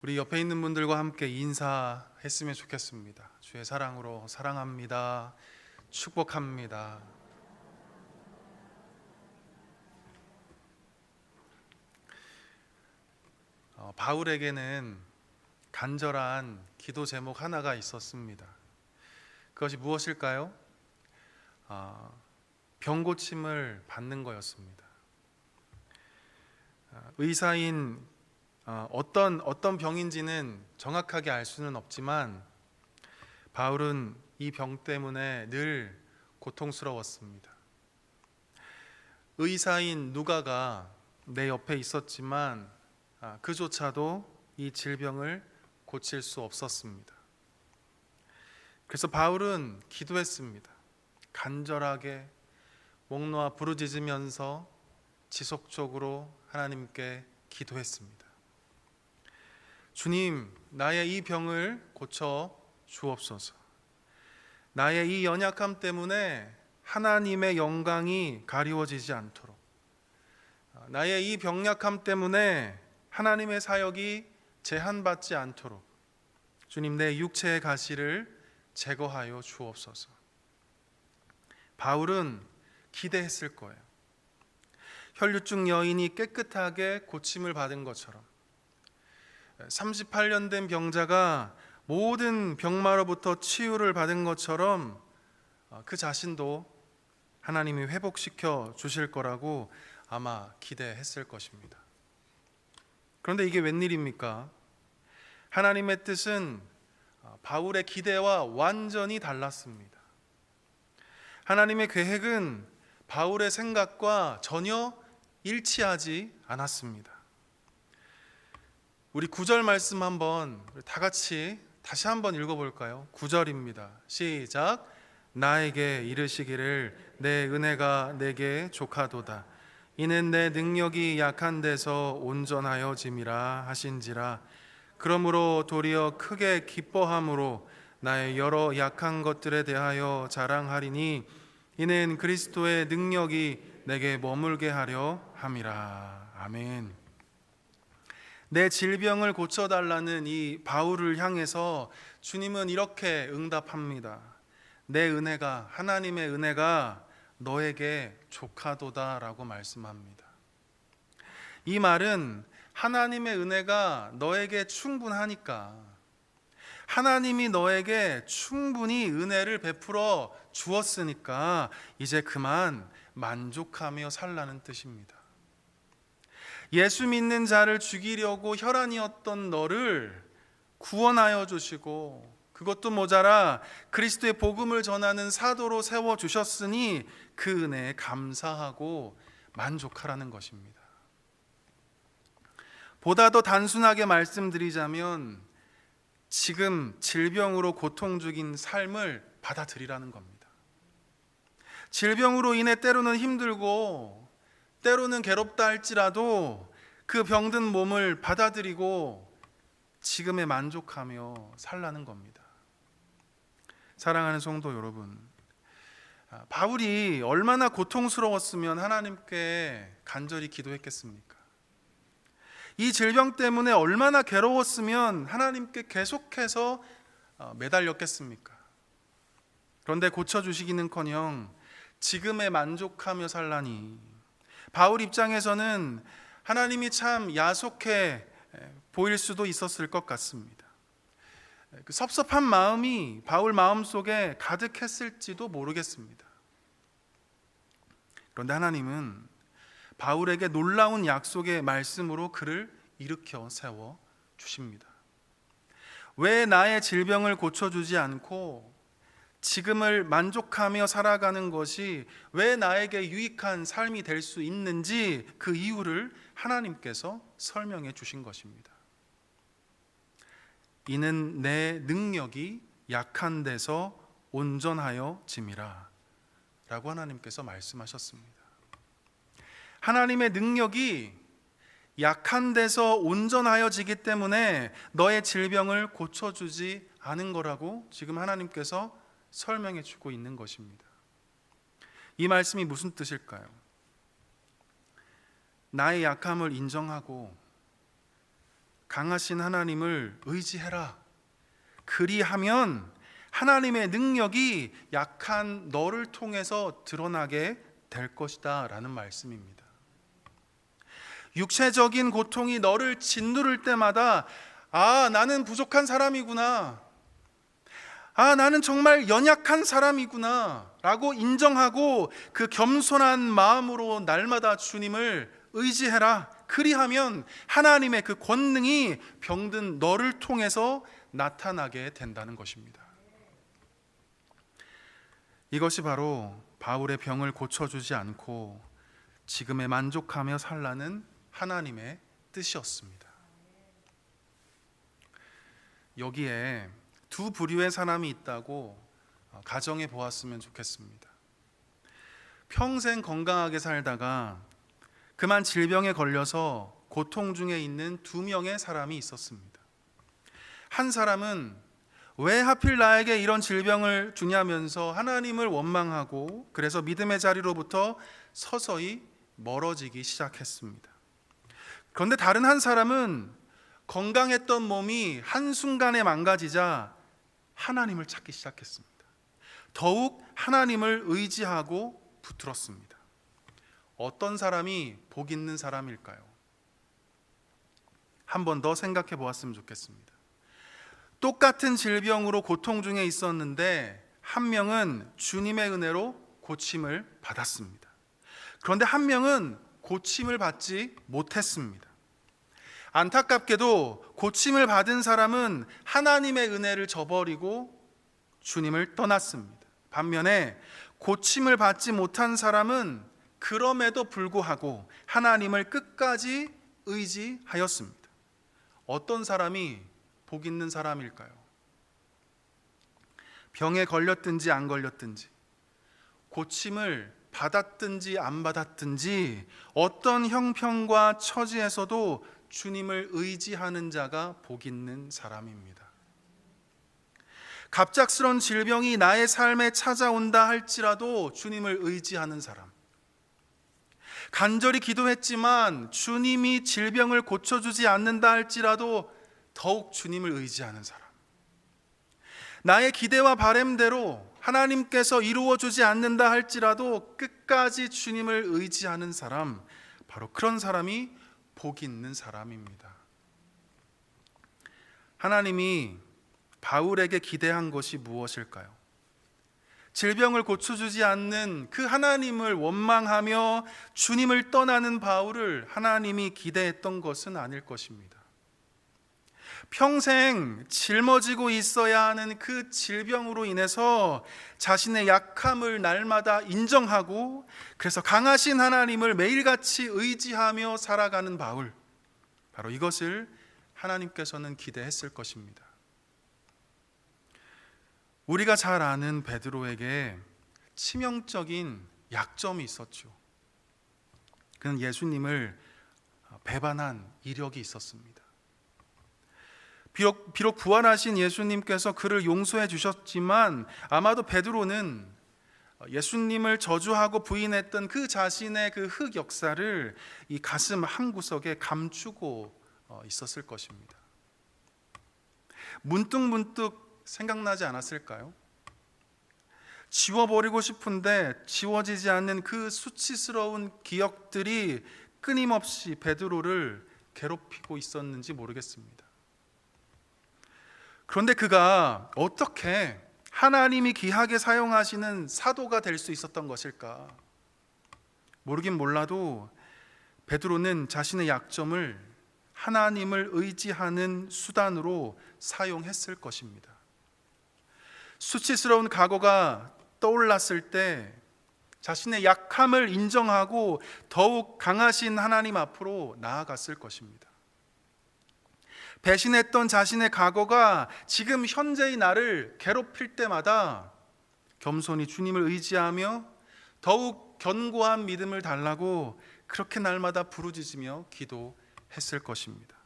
우리 옆에 있는 분들과 함께 인사했으면 좋겠습니다. 주의 사랑으로 사랑합니다. 축복합니다. 바울에게는 간절한 기도 제목 하나가 있었습니다. 그것이 무엇일까요? 병 고침을 받는 거였습니다. 의사인 어떤 병인지는 정확하게 알 수는 없지만 바울은 이 병 때문에 늘 고통스러웠습니다. 의사인 누가가 내 옆에 있었지만 그조차도 이 질병을 고칠 수 없었습니다. 그래서 바울은 기도했습니다. 간절하게 목 놓아 부르짖으면서 지속적으로 하나님께 기도했습니다. 주님, 나의 이 병을 고쳐 주옵소서. 나의 이 연약함 때문에 하나님의 영광이 가리워지지 않도록, 나의 이 병약함 때문에 하나님의 사역이 제한받지 않도록 주님, 내 육체의 가시를 제거하여 주옵소서. 바울은 기대했을 거예요. 혈류증 여인이 깨끗하게 고침을 받은 것처럼 38년 된 병자가 모든 병마로부터 치유를 받은 것처럼 그 자신도 하나님이 회복시켜 주실 거라고 아마 기대했을 것입니다. 그런데 이게 웬일입니까? 하나님의 뜻은 바울의 기대와 완전히 달랐습니다. 하나님의 계획은 바울의 생각과 전혀 일치하지 않았습니다. 우리 9절 말씀 한번 다 같이 다시 한번 읽어볼까요? 9절입니다. 시작. 나에게 이르시기를 내 은혜가 내게 족하도다. 이는 내 능력이 약한 데서 온전하여 짐이라 하신지라. 그러므로 도리어 크게 기뻐함으로 나의 여러 약한 것들에 대하여 자랑하리니 이는 그리스도의 능력이 내게 머물게 하려 함이라. 아멘. 내 질병을 고쳐달라는 이 바울을 향해서 주님은 이렇게 응답합니다. 내 은혜가, 하나님의 은혜가 너에게 족하도다 라고 말씀합니다. 이 말은 하나님의 은혜가 너에게 충분하니까, 하나님이 너에게 충분히 은혜를 베풀어 주었으니까 이제 그만 만족하며 살라는 뜻입니다. 예수 믿는 자를 죽이려고 혈안이었던 너를 구원하여 주시고, 그것도 모자라 그리스도의 복음을 전하는 사도로 세워주셨으니 그 은혜에 감사하고 만족하라는 것입니다. 보다 더 단순하게 말씀드리자면 지금 질병으로 고통 중인 삶을 받아들이라는 겁니다. 질병으로 인해 때로는 힘들고 때로는 괴롭다 할지라도 그 병든 몸을 받아들이고 지금에 만족하며 살라는 겁니다. 사랑하는 성도 여러분, 바울이 얼마나 고통스러웠으면 하나님께 간절히 기도했겠습니까? 이 질병 때문에 얼마나 괴로웠으면 하나님께 계속해서 매달렸겠습니까? 그런데 고쳐주시기는커녕 지금에 만족하며 살라니, 바울 입장에서는 하나님이 참 야속해 보일 수도 있었을 것 같습니다. 그 섭섭한 마음이 바울 마음속에 가득했을지도 모르겠습니다. 그런데 하나님은 바울에게 놀라운 약속의 말씀으로 그를 일으켜 세워 주십니다. 왜 나의 질병을 고쳐주지 않고 지금을 만족하며 살아가는 것이 왜 나에게 유익한 삶이 될 수 있는지 그 이유를 하나님께서 설명해 주신 것입니다. 이는 내 능력이 약한 데서 온전하여 짐이라 라고 하나님께서 말씀하셨습니다. 하나님의 능력이 약한 데서 온전하여지기 때문에 너의 질병을 고쳐주지 않은 거라고 지금 하나님께서 설명해 주고 있는 것입니다. 이 말씀이 무슨 뜻일까요? 나의 약함을 인정하고 강하신 하나님을 의지해라. 그리하면 하나님의 능력이 약한 너를 통해서 드러나게 될 것이다 라는 말씀입니다. 육체적인 고통이 너를 짓누를 때마다 나는 부족한 사람이구나, 나는 정말 연약한 사람이구나 라고 인정하고 그 겸손한 마음으로 날마다 주님을 의지해라. 그리하면 하나님의 그 권능이 병든 너를 통해서 나타나게 된다는 것입니다. 이것이 바로 바울의 병을 고쳐주지 않고 지금에 만족하며 살라는 하나님의 뜻이었습니다. 여기에 두 부류의 사람이 있다고 가정해 보았으면 좋겠습니다. 평생 건강하게 살다가 그만 질병에 걸려서 고통 중에 있는 두 명의 사람이 있었습니다. 한 사람은 왜 하필 나에게 이런 질병을 주냐면서 하나님을 원망하고 그래서 믿음의 자리로부터 서서히 멀어지기 시작했습니다. 그런데 다른 한 사람은 건강했던 몸이 한순간에 망가지자 하나님을 찾기 시작했습니다. 더욱 하나님을 의지하고 붙들었습니다. 어떤 사람이 복 있는 사람일까요? 한 번 더 생각해 보았으면 좋겠습니다. 똑같은 질병으로 고통 중에 있었는데 한 명은 주님의 은혜로 고침을 받았습니다. 그런데 한 명은 고침을 받지 못했습니다. 안타깝게도 고침을 받은 사람은 하나님의 은혜를 저버리고 주님을 떠났습니다. 반면에 고침을 받지 못한 사람은 그럼에도 불구하고 하나님을 끝까지 의지하였습니다. 어떤 사람이 복 있는 사람일까요? 병에 걸렸든지 안 걸렸든지, 고침을 받았든지 안 받았든지 어떤 형편과 처지에서도 주님을 의지하는 자가 복 있는 사람입니다. 갑작스런 질병이 나의 삶에 찾아온다 할지라도 주님을 의지하는 사람, 간절히 기도했지만 주님이 질병을 고쳐주지 않는다 할지라도 더욱 주님을 의지하는 사람, 나의 기대와 바램대로 하나님께서 이루어주지 않는다 할지라도 끝까지 주님을 의지하는 사람, 바로 그런 사람이 복 있는 사람입니다. 하나님이 바울에게 기대한 것이 무엇일까요? 질병을 고쳐주지 않는 그 하나님을 원망하며 주님을 떠나는 바울을 하나님이 기대했던 것은 아닐 것입니다. 평생 짊어지고 있어야 하는 그 질병으로 인해서 자신의 약함을 날마다 인정하고 그래서 강하신 하나님을 매일같이 의지하며 살아가는 바울, 바로 이것을 하나님께서는 기대했을 것입니다. 우리가 잘 아는 베드로에게 치명적인 약점이 있었죠. 그는 예수님을 배반한 이력이 있었습니다. 비록 부활하신 예수님께서 그를 용서해 주셨지만 아마도 베드로는 예수님을 저주하고 부인했던 그 자신의 그 흑역사를 이 가슴 한구석에 감추고 있었을 것입니다. 문득 생각나지 않았을까요? 지워버리고 싶은데 지워지지 않는 그 수치스러운 기억들이 끊임없이 베드로를 괴롭히고 있었는지 모르겠습니다. 그런데 그가 어떻게 하나님이 귀하게 사용하시는 사도가 될 수 있었던 것일까? 모르긴 몰라도 베드로는 자신의 약점을 하나님을 의지하는 수단으로 사용했을 것입니다. 수치스러운 과거가 떠올랐을 때 자신의 약함을 인정하고 더욱 강하신 하나님 앞으로 나아갔을 것입니다. 배신했던 자신의 과거가 지금 현재의 나를 괴롭힐 때마다 겸손히 주님을 의지하며 더욱 견고한 믿음을 달라고 그렇게 날마다 부르짖으며 기도했을 것입니다.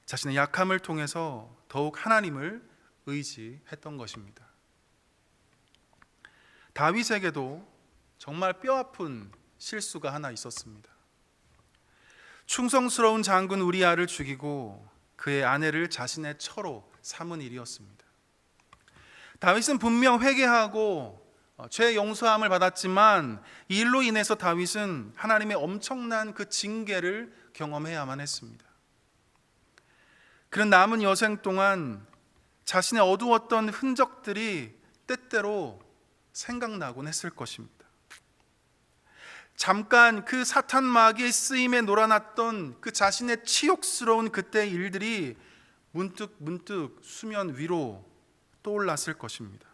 자신의 약함을 통해서 더욱 하나님을 의지했던 것입니다. 다윗에게도 정말 뼈아픈 실수가 하나 있었습니다. 충성스러운 장군 우리아를 죽이고 그의 아내를 자신의 처로 삼은 일이었습니다. 다윗은 분명 회개하고 죄 용서함을 받았지만 이 일로 인해서 다윗은 하나님의 엄청난 그 징계를 경험해야만 했습니다. 그는 남은 여생 동안 자신의 어두웠던 흔적들이 때때로 생각나곤 했을 것입니다. 잠깐 그 사탄 마귀의 쓰임에 놀아났던 그 자신의 치욕스러운 그때의 일들이 문득 수면 위로 떠올랐을 것입니다.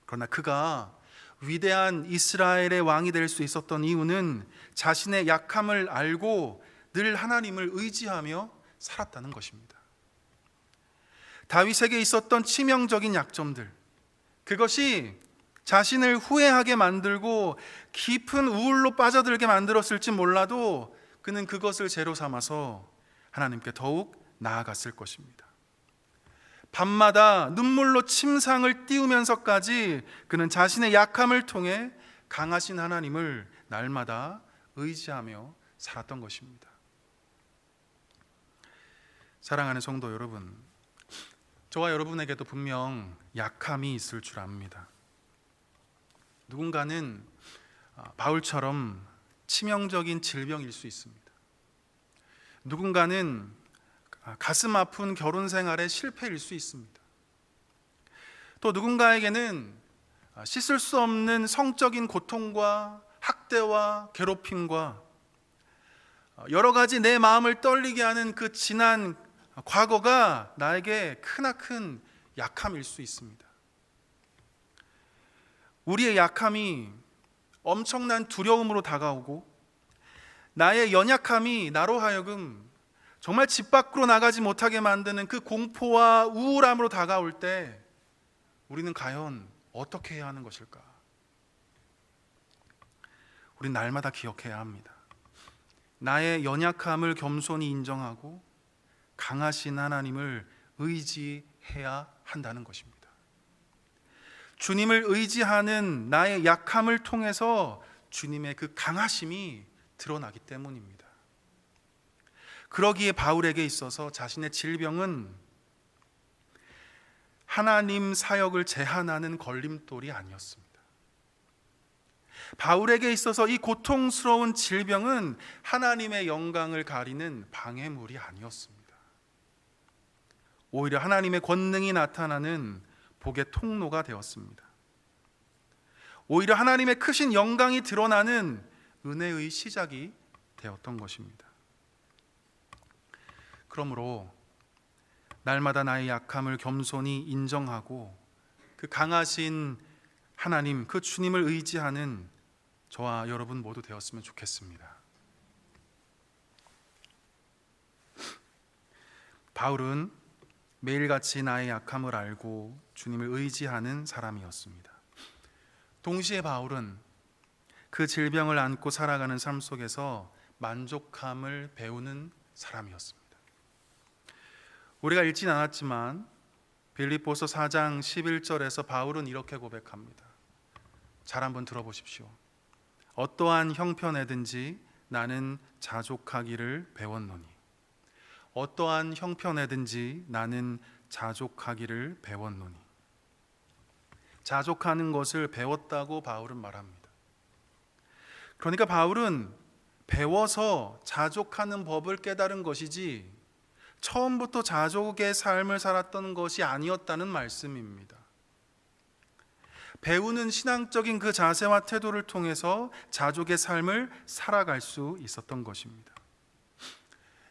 그러나 그가 위대한 이스라엘의 왕이 될 수 있었던 이유는 자신의 약함을 알고 늘 하나님을 의지하며 살았다는 것입니다. 다윗에게 있었던 치명적인 약점들, 그것이 자신을 후회하게 만들고 깊은 우울로 빠져들게 만들었을지 몰라도 그는 그것을 재로 삼아서 하나님께 더욱 나아갔을 것입니다. 밤마다 눈물로 침상을 띄우면서까지 그는 자신의 약함을 통해 강하신 하나님을 날마다 의지하며 살았던 것입니다. 사랑하는 성도 여러분, 저와 여러분에게도 분명 약함이 있을 줄 압니다. 누군가는 바울처럼 치명적인 질병일 수 있습니다. 누군가는 가슴 아픈 결혼 생활의 실패일 수 있습니다. 또 누군가에게는 씻을 수 없는 성적인 고통과 학대와 괴롭힘과 여러 가지 내 마음을 떨리게 하는 그 지난 과거가 나에게 크나큰 약함일 수 있습니다. 우리의 약함이 엄청난 두려움으로 다가오고 나의 연약함이 나로 하여금 정말 집 밖으로 나가지 못하게 만드는 그 공포와 우울함으로 다가올 때 우리는 과연 어떻게 해야 하는 것일까? 우린 날마다 기억해야 합니다. 나의 연약함을 겸손히 인정하고 강하신 하나님을 의지해야 한다는 것입니다. 주님을 의지하는 나의 약함을 통해서 주님의 그 강하심이 드러나기 때문입니다. 그러기에 바울에게 있어서 자신의 질병은 하나님 사역을 제한하는 걸림돌이 아니었습니다. 바울에게 있어서 이 고통스러운 질병은 하나님의 영광을 가리는 방해물이 아니었습니다. 오히려 하나님의 권능이 나타나는 복의 통로가 되었습니다. 오히려 하나님의 크신 영광이 드러나는 은혜의 시작이 되었던 것입니다. 그러므로 날마다 나의 약함을 겸손히 인정하고 그 강하신 하나님, 그 주님을 의지하는 저와 여러분 모두 되었으면 좋겠습니다. 바울은 매일같이 나의 약함을 알고 주님을 의지하는 사람이었습니다. 동시에 바울은 그 질병을 안고 살아가는 삶 속에서 만족함을 배우는 사람이었습니다. 우리가 읽진 않았지만 빌립보서 4장 11절에서 바울은 이렇게 고백합니다. 잘 한번 들어보십시오. 어떠한 형편에든지 나는 자족하기를 배웠노니. 어떠한 형편에든지 나는 자족하기를 배웠노니. 자족하는 것을 배웠다고 바울은 말합니다. 그러니까 바울은 배워서 자족하는 법을 깨달은 것이지 처음부터 자족의 삶을 살았던 것이 아니었다는 말씀입니다. 배우는 신앙적인 그 자세와 태도를 통해서 자족의 삶을 살아갈 수 있었던 것입니다.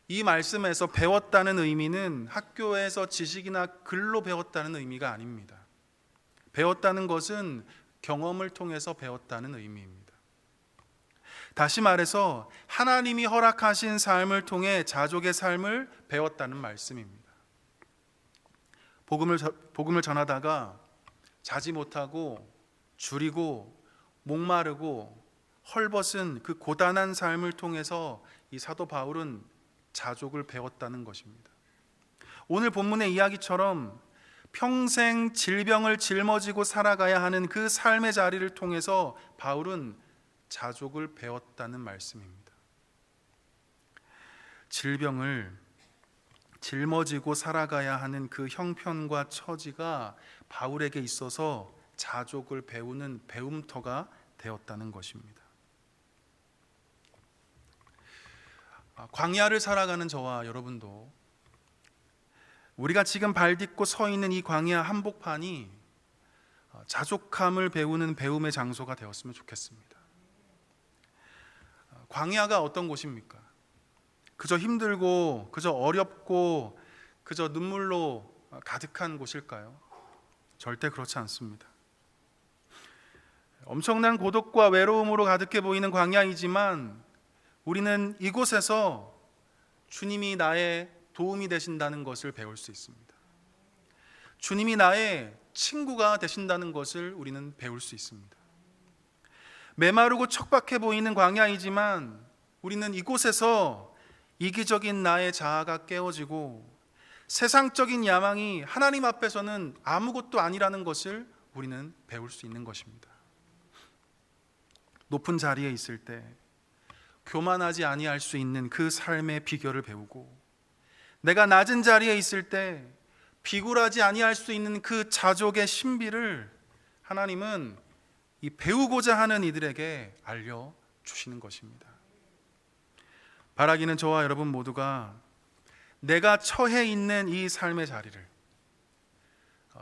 이 말씀에서 배웠다는 의미는 학교에서 지식이나 글로 배웠다는 의미가 아닙니다. 배웠다는 것은 경험을 통해서 배웠다는 의미입니다. 다시 말해서 하나님이 허락하신 삶을 통해 자족의 삶을 배웠다는 말씀입니다. 복음을 전하다가 자지 못하고 줄이고 목마르고 헐벗은 그 고단한 삶을 통해서 이 사도 바울은 자족을 배웠다는 것입니다. 오늘 본문의 이야기처럼 평생 질병을 짊어지고 살아가야 하는 그 삶의 자리를 통해서 바울은 자족을 배웠다는 말씀입니다. 질병을 짊어지고 살아가야 하는 그 형편과 처지가 바울에게 있어서 자족을 배우는 배움터가 되었다는 것입니다. 광야를 살아가는 저와 여러분도 우리가 지금 발 딛고 서 있는 이 광야 한복판이 자족함을 배우는 배움의 장소가 되었으면 좋겠습니다. 광야가 어떤 곳입니까? 그저 힘들고 그저 어렵고 그저 눈물로 가득한 곳일까요? 절대 그렇지 않습니다. 엄청난 고독과 외로움으로 가득해 보이는 광야이지만 우리는 이곳에서 주님이 나의 도움이 되신다는 것을 배울 수 있습니다. 주님이 나의 친구가 되신다는 것을 우리는 배울 수 있습니다. 메마르고 척박해 보이는 광야이지만 우리는 이곳에서 이기적인 나의 자아가 깨어지고 세상적인 야망이 하나님 앞에서는 아무것도 아니라는 것을 우리는 배울 수 있는 것입니다. 높은 자리에 있을 때 교만하지 아니할 수 있는 그 삶의 비결을 배우고, 내가 낮은 자리에 있을 때 비굴하지 아니할 수 있는 그 자족의 신비를 하나님은 이 배우고자 하는 이들에게 알려주시는 것입니다. 바라기는 저와 여러분 모두가 내가 처해 있는 이 삶의 자리를,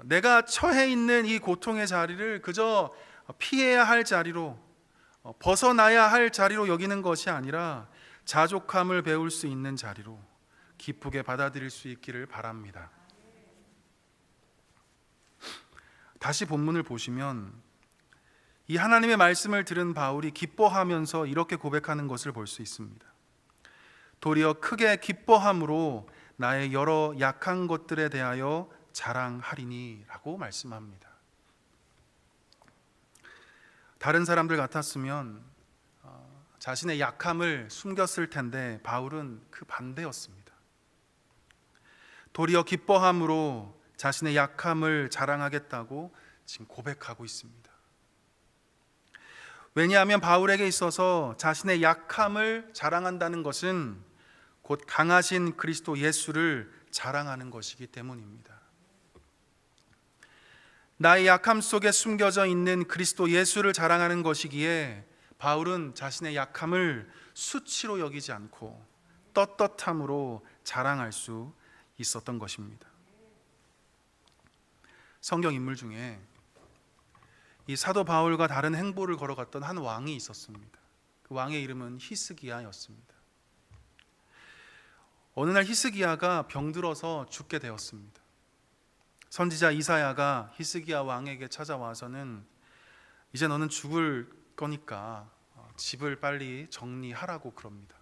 내가 처해 있는 이 고통의 자리를 그저 피해야 할 자리로, 벗어나야 할 자리로 여기는 것이 아니라 자족함을 배울 수 있는 자리로 기쁘게 받아들일 수 있기를 바랍니다. 다시 본문을 보시면 이 하나님의 말씀을 들은 바울이 기뻐하면서 이렇게 고백하는 것을 볼 수 있습니다. 도리어 크게 기뻐함으로 나의 여러 약한 것들에 대하여 자랑하리니 라고 말씀합니다. 다른 사람들 같았으면 자신의 약함을 숨겼을 텐데 바울은 그 반대였습니다. 도리어 기뻐함으로 자신의 약함을 자랑하겠다고 지금 고백하고 있습니다. 왜냐하면 바울에게 있어서 자신의 약함을 자랑한다는 것은 곧 강하신 그리스도 예수를 자랑하는 것이기 때문입니다. 나의 약함 속에 숨겨져 있는 그리스도 예수를 자랑하는 것이기에 바울은 자신의 약함을 수치로 여기지 않고 떳떳함으로 자랑할 수 있었던 것입니다. 성경 인물 중에 이 사도 바울과 다른 행보를 걸어갔던 한 왕이 있었습니다. 그 왕의 이름은 히스기야였습니다. 어느 날 히스기야가 병들어서 죽게 되었습니다. 선지자 이사야가 히스기야 왕에게 찾아와서는 이제 너는 죽을 거니까 집을 빨리 정리하라고 그럽니다.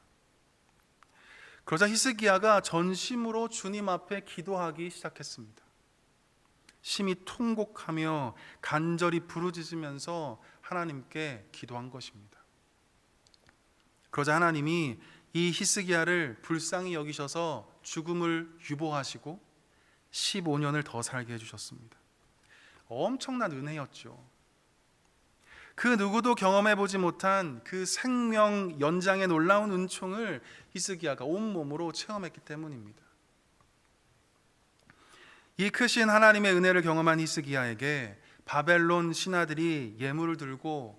그러자 히스기야가 전심으로 주님 앞에 기도하기 시작했습니다. 심히 통곡하며 간절히 부르짖으면서 하나님께 기도한 것입니다. 그러자 하나님이 이 히스기야를 불쌍히 여기셔서 죽음을 유보하시고 15년을 더 살게 해주셨습니다. 엄청난 은혜였죠. 그 누구도 경험해보지 못한 그 생명 연장의 놀라운 은총을 히스기야가 온몸으로 체험했기 때문입니다. 이 크신 하나님의 은혜를 경험한 히스기야에게 바벨론 신하들이 예물을 들고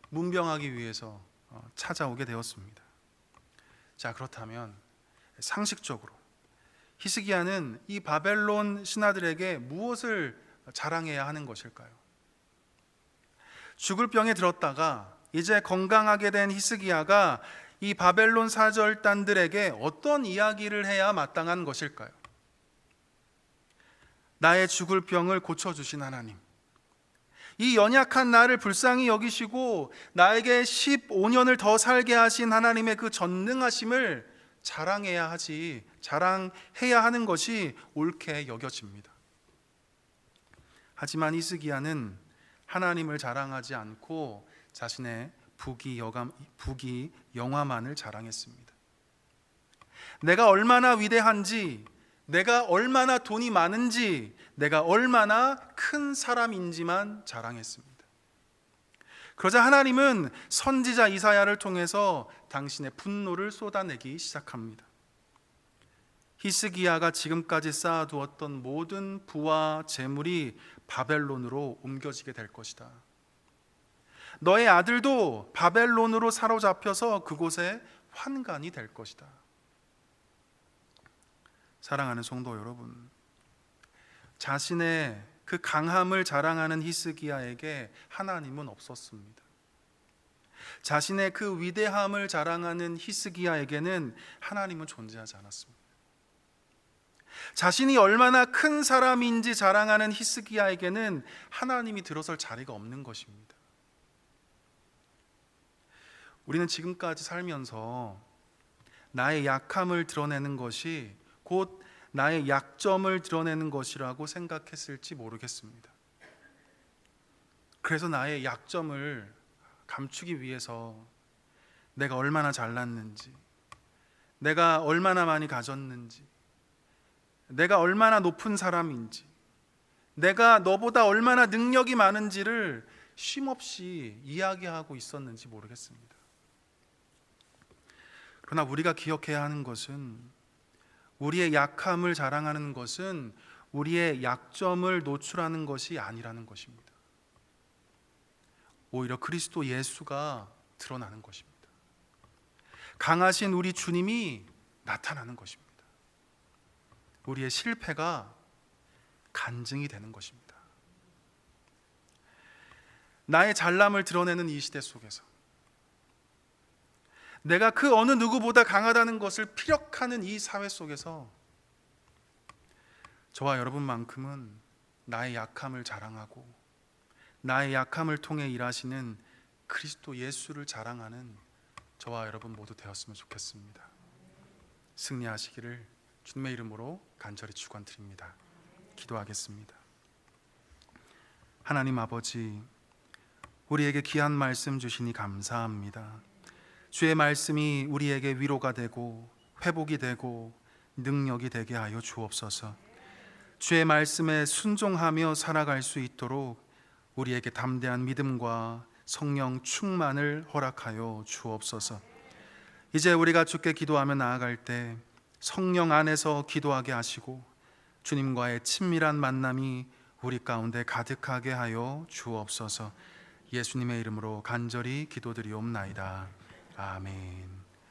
문병하기 위해서 찾아오게 되었습니다. 자, 그렇다면 상식적으로 히스기야는 이 바벨론 신하들에게 무엇을 자랑해야 하는 것일까요? 죽을 병에 들었다가 이제 건강하게 된 히스기야가 이 바벨론 사절단들에게 어떤 이야기를 해야 마땅한 것일까요? 나의 죽을 병을 고쳐주신 하나님, 이 연약한 나를 불쌍히 여기시고 나에게 15년을 더 살게 하신 하나님의 그 전능하심을 자랑해야 하지, 자랑해야 하는 것이 옳게 여겨집니다. 하지만 히스기야는 하나님을 자랑하지 않고 자신의 부귀 영화만을 자랑했습니다. 내가 얼마나 위대한지, 내가 얼마나 돈이 많은지, 내가 얼마나 큰 사람인지만 자랑했습니다. 그러자 하나님은 선지자 이사야를 통해서 당신의 분노를 쏟아내기 시작합니다. 히스기야가 지금까지 쌓아두었던 모든 부와 재물이 바벨론으로 옮겨지게 될 것이다. 너의 아들도 바벨론으로 사로잡혀서 그곳에 환관이 될 것이다. 사랑하는 성도 여러분, 자신의 그 강함을 자랑하는 히스기야에게 하나님은 없었습니다. 자신의 그 위대함을 자랑하는 히스기야에게는 하나님은 존재하지 않았습니다. 자신이 얼마나 큰 사람인지 자랑하는 히스기야에게는 하나님이 들어설 자리가 없는 것입니다. 우리는 지금까지 살면서 나의 약함을 드러내는 것이 곧 나의 약점을 드러내는 것이라고 생각했을지 모르겠습니다. 그래서 나의 약점을 감추기 위해서 내가 얼마나 잘났는지, 내가 얼마나 많이 가졌는지, 내가 얼마나 높은 사람인지, 내가 너보다 얼마나 능력이 많은지를 쉼없이 이야기하고 있었는지 모르겠습니다. 그러나 우리가 기억해야 하는 것은, 우리의 약함을 자랑하는 것은 우리의 약점을 노출하는 것이 아니라는 것입니다. 오히려 그리스도 예수가 드러나는 것입니다. 강하신 우리 주님이 나타나는 것입니다. 우리의 실패가 간증이 되는 것입니다. 나의 잘남을 드러내는 이 시대 속에서 내가 그 어느 누구보다 강하다는 것을 피력하는 이 사회 속에서 저와 여러분만큼은 나의 약함을 자랑하고 나의 약함을 통해 일하시는 그리스도 예수를 자랑하는 저와 여러분 모두 되었으면 좋겠습니다. 승리하시기를 주님의 이름으로 간절히 축원드립니다. 기도하겠습니다. 하나님 아버지, 우리에게 귀한 말씀 주시니 감사합니다. 주의 말씀이 우리에게 위로가 되고 회복이 되고 능력이 되게 하여 주옵소서. 주의 말씀에 순종하며 살아갈 수 있도록 우리에게 담대한 믿음과 성령 충만을 허락하여 주옵소서. 이제 우리가 주께 기도하며 나아갈 때 성령 안에서 기도하게 하시고 주님과의 친밀한 만남이 우리 가운데 가득하게 하여 주옵소서. 예수님의 이름으로 간절히 기도드리옵나이다. 아멘.